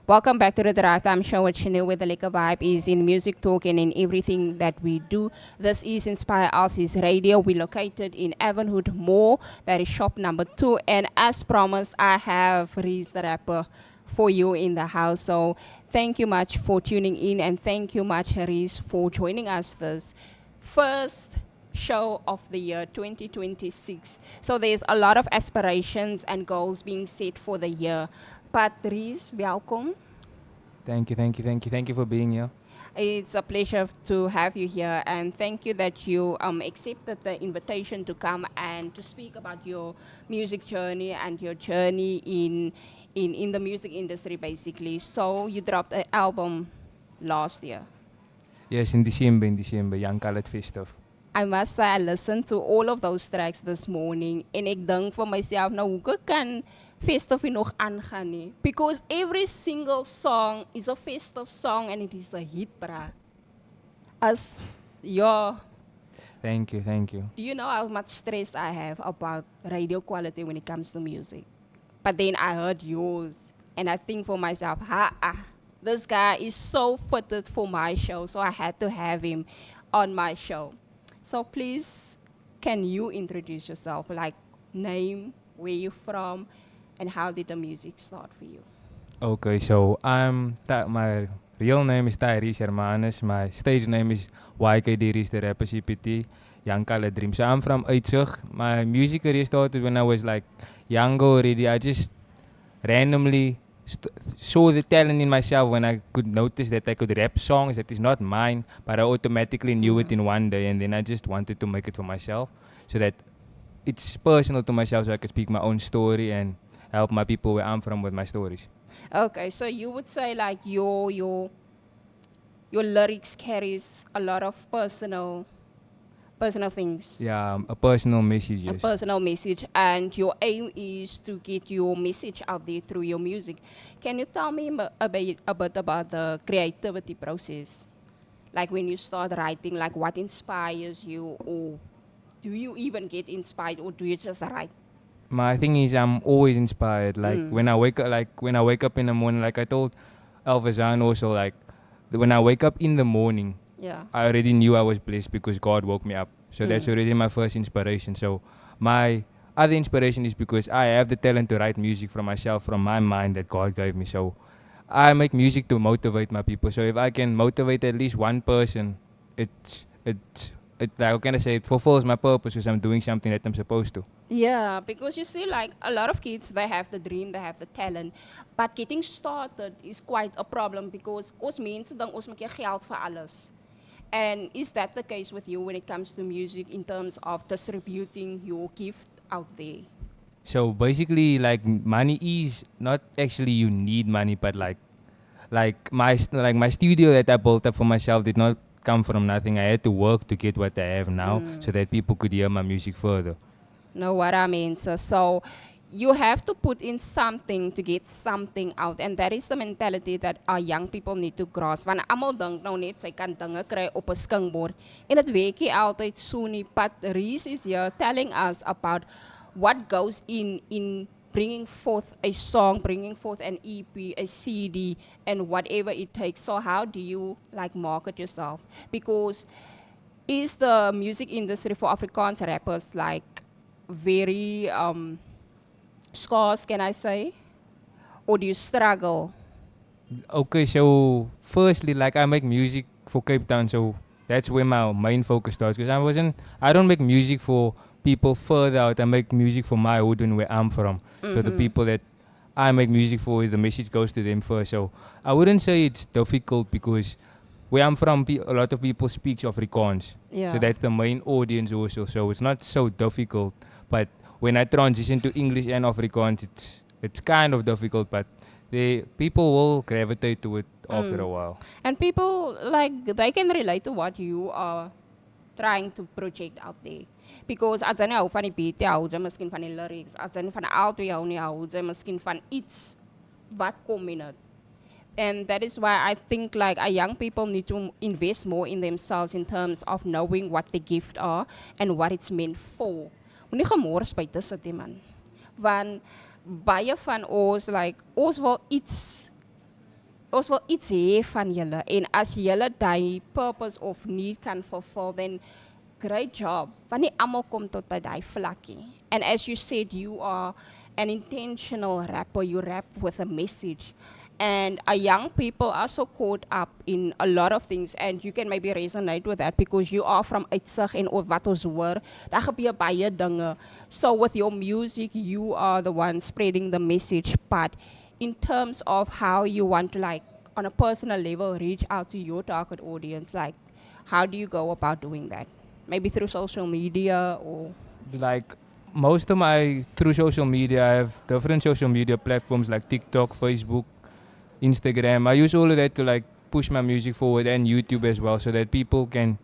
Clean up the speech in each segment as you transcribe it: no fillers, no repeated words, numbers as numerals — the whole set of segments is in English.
Welcome back to the Drive Time Show with Sharneille, where the liquor vibe is in music talk and in everything that we do. This is Inspire Elsies Radio. We're located in Avonwood Mall. That is shop number 2. And as promised, I have Reese the Rapper for you in the house. So thank you much for tuning in, and thank you much, Reese, for joining us this first show of the year 2026. So there's a lot of aspirations and goals being set for the year. But Reese, welcome. Thank you for being here. It's a pleasure to have you here, and thank you that you accepted the invitation to come and to speak about your music journey and your journey in the music industry, basically. So you dropped an album last year. Yes, in December, Young Colored Festive. I must say I listened to all of those tracks this morning, en ek dink vir myself, nou hoe kan festive nog aangaan nie? Because every single song is a festive song and it is a hit, bruh. As your, Thank you. do you know how much stress I have about radio quality when it comes to music? But then I heard yours, and I think for myself, this guy is so fitted for my show, so I had to have him on my show. So please, can you introduce yourself, like name, where you from, and how did the music start for you? Okay, so my real name is Tyrese Hermanus. My stage name is YKD Reese the Rapper CPT, Young Colored Dream. So I'm from Uitzig. My music career started when I was like younger already. I just randomly saw the talent in myself when I could notice that I could rap songs that is not mine, but I automatically knew it in one day, and then I just wanted to make it for myself so that it's personal to myself, so I could speak my own story and help my people where I'm from with my stories. Okay, so you would say like your lyrics carries a lot of personal things. Yeah, a personal message, A yes. personal message, and your aim is to get your message out there through your music. Can you tell me a bit about the creativity process? Like when you start writing, like what inspires you, or do you even get inspired, or do you just write? My thing is I'm always inspired. Like when I wake up in the morning, like I told Alvazan also, like when I wake up in the morning, Yeah. I already knew I was blessed because God woke me up. So that's already my first inspiration. So my other inspiration is because I have the talent to write music from myself, from my mind that God gave me. So I make music to motivate my people. So if I can motivate at least one person, it like, how can I say, it fulfills my purpose because I'm doing something that I'm supposed to. Yeah, because you see, like a lot of kids, they have the dream, they have the talent, but getting started is quite a problem because ons mense dink ons maak jy geld vir alles. And is that the case with you when it comes to music in terms of distributing your gift out there? So basically, like money is not actually you need money, but like my studio that I built up for myself did not come from nothing. I had to work to get what I have now, so that people could hear my music further. Know what I mean? So you have to put in something to get something out, and that is the mentality that our young people need to grasp. Want almal dink nou net sy kan dinge kry op 'n skinkbord, en dit werk nie altyd so nie. But Reese is here telling us about what goes in bringing forth a song, bringing forth an EP, a CD, and whatever it takes. So how do you like market yourself? Because is the music industry for Afrikaans rappers like very scarce, can I say? Or do you struggle? Okay, so firstly, like I make music for Cape Town, so that's where my main focus starts. Because I don't make music for people further out. I make music for my hood and where I'm from. So the people that I make music for, the message goes to them first. So I wouldn't say it's difficult because where I'm from, a lot of people speak Afrikaans. Yeah. So that's the main audience also. So it's not so difficult. But when I transition to English and Afrikaans, it's kind of difficult. But people will gravitate to it after a while. And people, like, they can relate to what you are trying to project out there. Because as jy nie hou van die beat, jy hou jy miskien van die lyrics. As jy nie van die auto hou nie, hou jy miskien van iets wat kom in het. And that is why I think like our young people need to invest more in themselves in terms of knowing what the gift are and what it's meant for. Moenie gemors by tussen man. Want baie van ons, like, ons wil iets ons wil iets hê van julle en as julle die purpose of need kan fulfill, then great job. Want nie almal kom tot by daai vlakkie. And as you said, you are an intentional rapper. You rap with a message. And young people are so caught up in a lot of things, and you can maybe resonate with that because you are from uitsig en of wat ons hoor, daar gebeur baie dinge. So with your music, you are the one spreading the message. But in terms of how you want to, like, on a personal level, reach out to your target audience, like, how do you go about doing that? Maybe through social media or... Like most of my through social media, I have different social media platforms like TikTok, Facebook, Instagram. I use all of that to like push my music forward, and YouTube as well, so that people can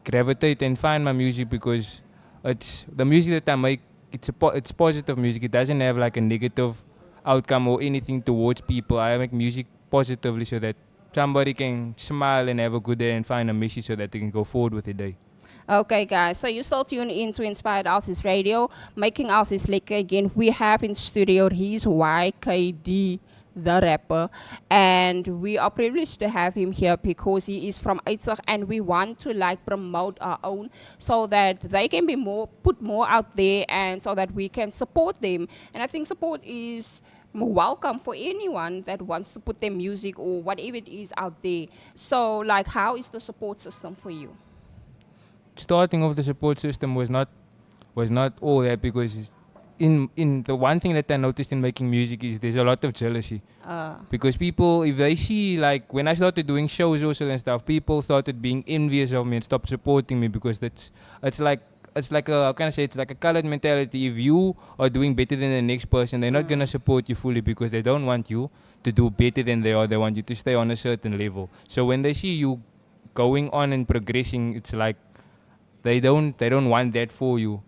gravitate and find my music, because it's the music that I make. It's positive music. It doesn't have like a negative outcome or anything towards people. I make music positively so that somebody can smile and have a good day and find a message so that they can go forward with the day. Okay, guys, so you still tune in to Inspire Elsies Radio, making Elsies lekker again. We have in studio Reese YKD the Rapper, and we are privileged to have him here because he is from Uitsig, and we want to like promote our own so that they can be put more out there, and so that we can support them. And I think support is welcome for anyone that wants to put their music or whatever it is out there. So like, how is the support system for you? Starting off, the support system was not all that, because in the one thing that I noticed in making music is there's a lot of jealousy. Because people, if they see, like when I started doing shows also and stuff, people started being envious of me and stopped supporting me, because it's like a, how can I say, it's like a colored mentality. If you are doing better than the next person, they're not gonna support you fully, because they don't want you to do better than they are. They want you to stay on a certain level. So when they see you going on and progressing, it's like they don't want that for you.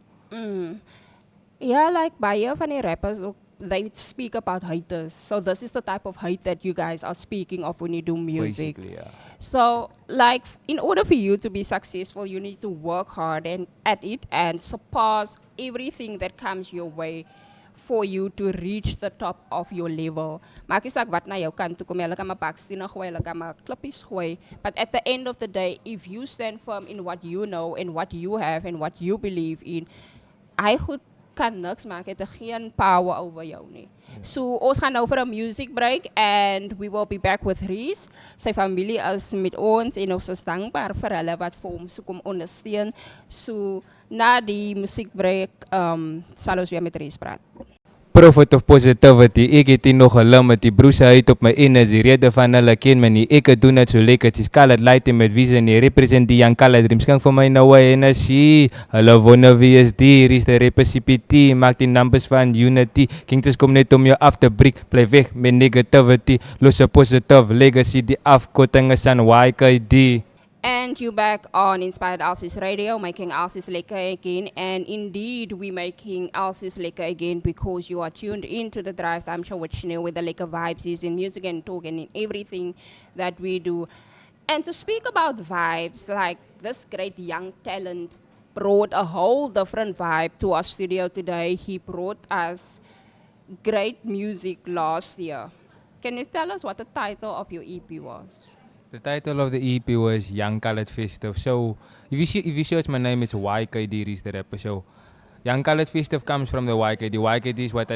Yeah, like baie van die rappers, they speak about haters. So this is the type of hate that you guys are speaking of when you do music. Basically, yeah. So like, in order for you to be successful, you need to work hard and at it and surpass everything that comes your way for you to reach the top of your level. Maak nie saak wat na jou kant toe kom, hulle kan maar bakstene gooi, hulle kan maar klippies gooi. But at the end of the day, if you stand firm in what you know and what you have and what you believe in, I goed kan niks maak, het geen power over jou nie. So ons gaan nou vir 'n music break, and we will be back with Reese. Sy familie is met ons en ons is dankbaar vir hulle wat vir hom so kom ondersteun. So na die music break sal ons weer met Reese praat. Prophet of positivity, ek het hier nog 'n limit, die broers uit op my energy, rede van hulle ken my nie, ek doen dit so lekker, it's colored light met vision, nie represent die young colored dreams, skink vir my nou energy, hulle wonder wie is die, Reese the Rapper CPT, maak die numbers van unity, kingtes kom net om jou af te breek, bly weg met negativity, los 'n positive legacy, die afkorting is aan YKD. And you back on Inspire Elsies Radio, making Elsies lekker again. And indeed, we making Elsies lekker again because you are tuned into the Drive Time Show with Sharneille, where the lekker vibes is in music and talk and in everything that we do. And to speak about vibes, like this great young talent brought a whole different vibe to our studio today. He brought us great music last year. Can you tell us what the title of your EP was? The title of the EP was Young Colored Festive. So if you search my name, it's YKD Reese the Rapper. So Young Colored Festive comes from the YKD. YKD is what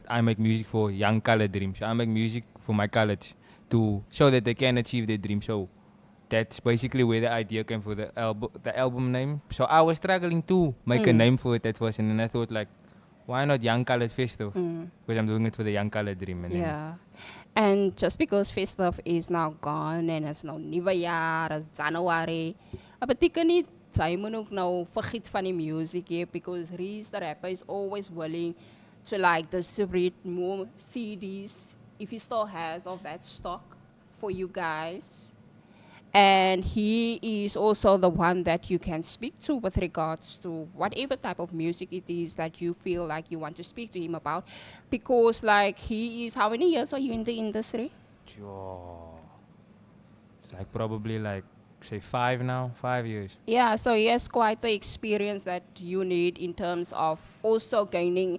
I make music for, young colored dreams. So I make music for my college to show that they can achieve their dreams. So that's basically where the idea came for the album name. So I was struggling to make a name for it at first, and then I thought, like, why not Young Colored Festive? Because I'm doing it for the young colored dream. And yeah. And just because festive is now gone and it's nou nuwe jaar, is January, dat beteken nie jy moet ook nou vergiet van die music hier, because Reese the Rapper is always willing to like distribute more CDs if he still has of that stock for you guys. And he is also the one that you can speak to with regards to whatever type of music it is that you feel like you want to speak to him about. Because like he is, how many years are you in the industry? Sure. It's like probably like say 5 years. Yeah, so he has quite the experience that you need in terms of also gaining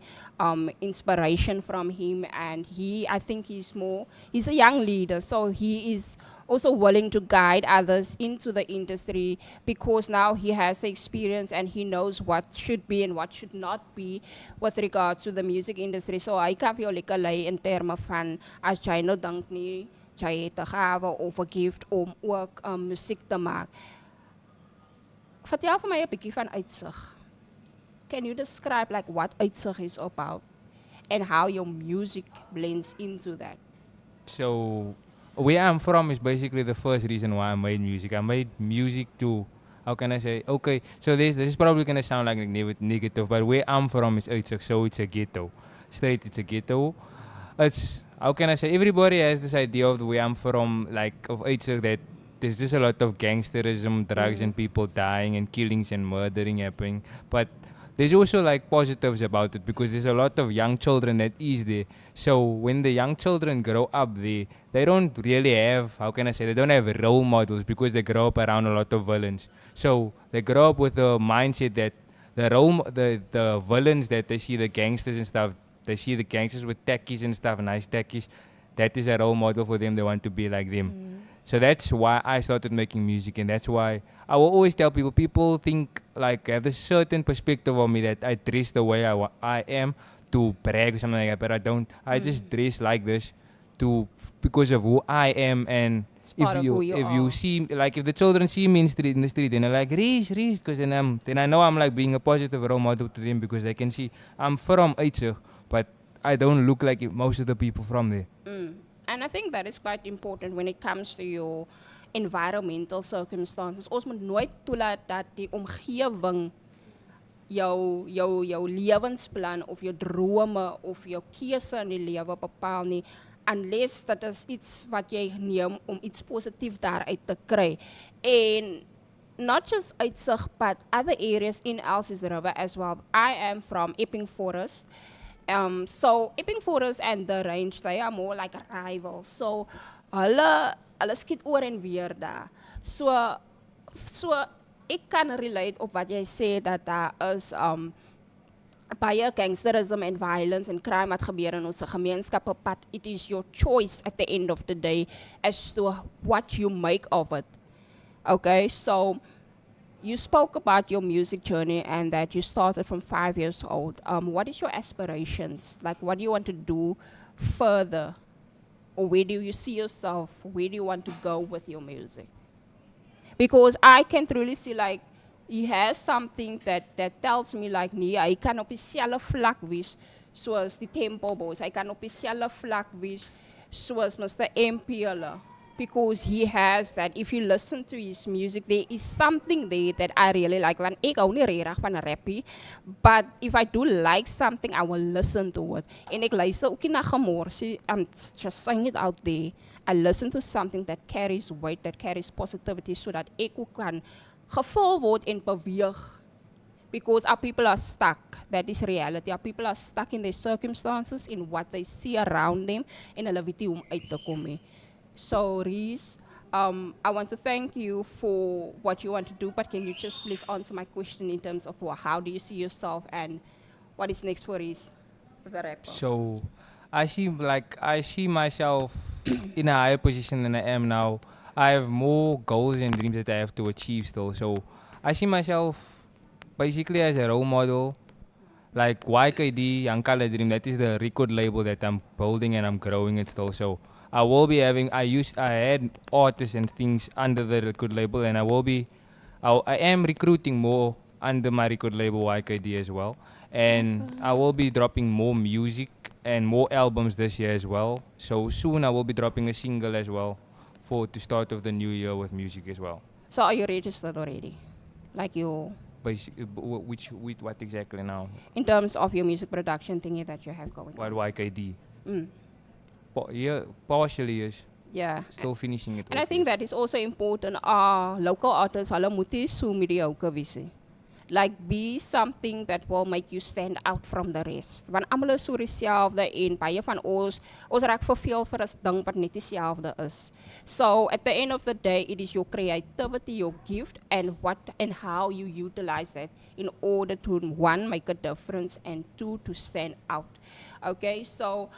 inspiration from him. And I think he's a young leader, so he is also willing to guide others into the industry because now he has the experience and he knows what should be and what should not be with regard to the music industry. So hy kan vir jou lekker lei in terme van as jy nou dink nie jy het 'n gawe of 'n gift om ook musiek te maak. Vertel vir my 'n bietjie van Uitsig. Can you describe like what Uitsig is about and how your music blends into that? So where I'm from is basically the first reason why I made music. I made music to, how can I say, okay, so this is probably going to sound like negative, but where I'm from is Uitsig, so it's a ghetto. Straight, it's a ghetto. It's, how can I say, everybody has this idea of where I'm from, like of Uitsig, that there's just a lot of gangsterism, drugs, and people dying and killings and murdering happening. But there's also like positives about it because there's a lot of young children that is there. So when the young children grow up there, they don't really have, how can I say, they don't have role models because they grow up around a lot of villains. So they grow up with the mindset that the villains that they see, the gangsters and stuff, they see the gangsters with tackies and stuff, nice tackies. That is a role model for them. They want to be like them. So that's why I started making music, and that's why I will always tell people think like I have a certain perspective of me that I dress the way I am to brag or something like that, but I don't. I just dress like this because of who I am, and if you see, like if the children see me in the street, then they're like Reese, because then I know I'm like being a positive role model to them because they can see I'm from Uitsig, but I don't look like most of the people from there. And I think that is quite important when it comes to your environmental circumstances. Ons moet nooit toelaat dat die omgewing jou lewensplan of jou drome of jou keuse in die lewe bepaal nie, unless dat is iets wat jy neem om iets positief daaruit te kry. En not just Uitsig, but other areas in Elsies River as well. I am from Epping Forest. So Epping Forest and the range, they are more like rivals. So hulle skiet oor en weer daar. So ek kan relate op wat jy sê dat daar is baie gangsterism and violence and crime wat gebeur in ons gemeenskappe, but it is your choice at the end of the day as to what you make of it. Okay, so you spoke about your music journey and that you started from 5 years old. What is your aspirations? Like, what do you want to do further? Or where do you see yourself? Where do you want to go with your music? Because I can truly see, like, he has something that tells me, like, nee, hy kan op dieselfde vlak wees soos die Temple Boys. Hy kan op dieselfde vlak wees soos Mr. MP hulle. Because he has that. If you listen to his music, there is something there that I really like. Want ek hou nie regtig van rappie, but if I do like something, I will listen to it. En ek luister ook nie na gemorsie. I'm just saying it out there. I listen to something that carries weight, that carries positivity, so that ek ook kan gevul word en beweeg. Because our people are stuck. That is reality. Our people are stuck in their circumstances, in what they see around them, en hulle weet nie hoe om uit te kom nie. So, Reese, I want to thank you for what you want to do, but can you just please answer my question in terms of how do you see yourself and what is next for Reese the Rapper? So, I see myself in a higher position than I am now. I have more goals and dreams that I have to achieve still. So, I see myself basically as a role model, like YKD Dream. That is the record label that I'm building and I'm growing it still. So, I will be having, I had artists and things under the record label, and I am recruiting more under my record label YKD as well. And I will be dropping more music and more albums this year as well. So soon I will be dropping a single as well to start of the new year with music as well. So are you registered already? Like you? With what exactly now? In terms of your music production thingy that you have going on. What YKD? Yeah, partially yes. Yeah. Still finishing it. And I think that is also important. Local artists, hulle moet nie so mediocre wees nie. like be something that will make you stand out from the rest. Want almal is so dieselfde en baie van ons raak verveel vir 'n ding wat net dieselfde is. So at the end of the day, it is your creativity, your gift, and how you utilize that in order to, one, make a difference, and two, to stand out. Okay, so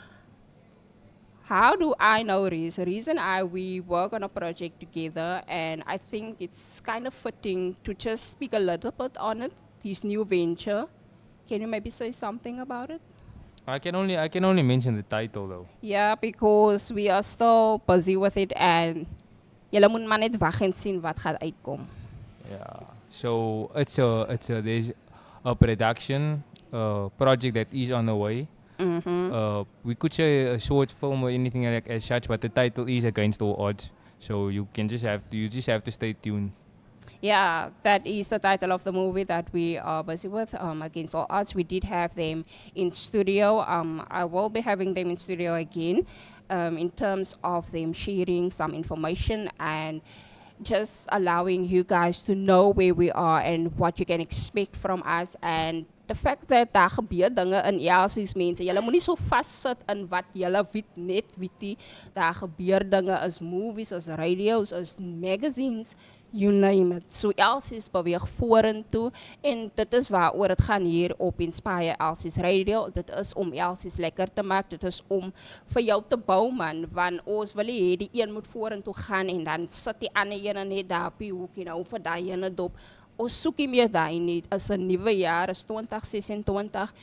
how do I know Reese? Reese and we work on a project together, and I think it's kind of fitting to just speak a little bit on it, this new venture. Can you maybe say something about it? I can only mention the title though. Yeah, because we are still busy with it, and julle moet maar net wag en sien wat gaan uitkom. Yeah. So there's a production project that is on the way. We could say a short film or anything like as such, but the title is Against All Odds. So you just have to stay tuned. Yeah, that is the title of the movie that we are busy with, Against All Odds. We did have them in studio. I will be having them in studio again in terms of them sharing some information and just allowing you guys to know where we are and what you can expect from us. And the fact that daar gebeur dinge in Elsies mense, julle moenie so vassit in wat julle net weet nie. Daar gebeur dinge as movies, as radios, as magazines, you name it. So Elsies beweeg vorentoe en dit is waaroor dit gaan hier op Inspire Elsies Radio. Dit is om Elsies lekker te maak, dit is om vir jou te bou man, want ons wil hê die een moet vorentoe gaan en dan sit die ander een net daar op die hoek en hou vir daai ene dop. Ons soek nie meer daai nie. As 'n nuwe jaar is 2026,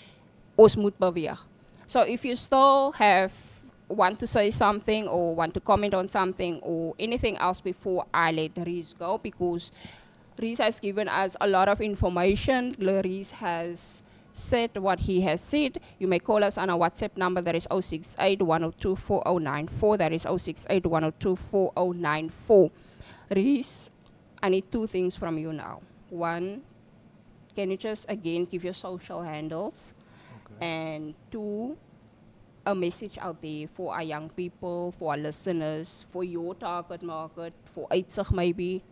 ons moet beweeg. So if you still want to say something or want to comment on something or anything else before I let Reese go, because Reese has given us a lot of information. Reese has said what he has said. You may call us on our WhatsApp number, that is 068 102 4094. That is 068 102 4094. Reese, I need two things from you now. One, can you just again give your social handles? Okay. And two, a message out there for our young people, for our listeners, for your target market, for Uitzig maybe.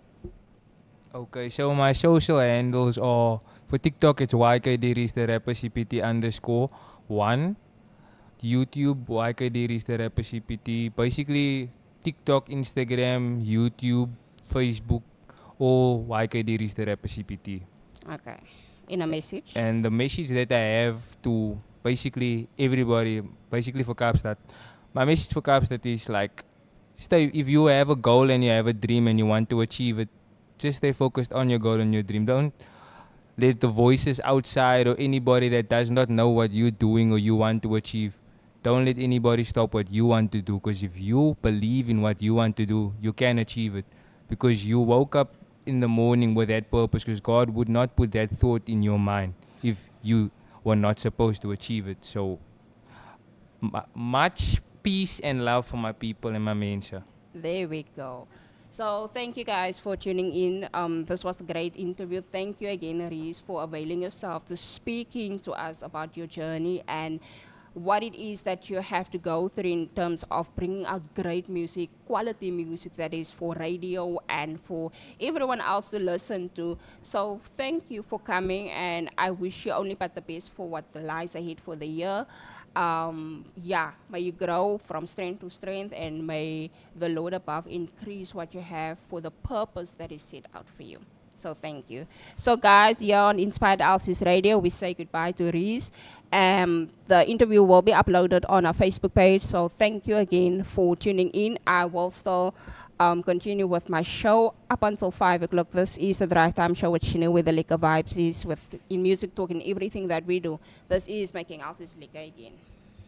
Okay, so my social handles are, for TikTok it's YKD Reese the Rapper CPT _1. YouTube YKD Reese the Rapper CPT. Basically TikTok, Instagram, YouTube, Facebook, all YKD Reese the Rapper CPT. Okay. In a message? And the message that I have to basically everybody, basically for Kaapstad, my message for Kaapstad is like, if you have a goal and you have a dream and you want to achieve it, just stay focused on your goal and your dream. Don't let the voices outside or anybody that does not know what you're doing or you want to achieve, don't let anybody stop what you want to do. Because if you believe in what you want to do, you can achieve it. Because you woke up in the morning with that purpose, because God would not put that thought in your mind if you were not supposed to achieve it. So much peace and love for my people and my mensa. There we go. So thank you guys for tuning in. This was a great interview. Thank you again, Reese, for availing yourself to speaking to us about your journey and what it is that you have to go through in terms of bringing out great music, quality music that is for radio and for everyone else to listen to. So thank you for coming, and I wish you only but the best for what lies ahead for the year. May you grow from strength to strength, and may the Lord above increase what you have for the purpose that is set out for you. So thank you. So guys, here on Inspire Elsies Radio, we say goodbye to Reese. The interview will be uploaded on our Facebook page. So thank you again for tuning in. I will still continue with my show up until 5 o'clock. This is the Drive Time Show with Sharneille, where the liquor vibes is with in music talk and everything that we do. This is making Elsies liquor again.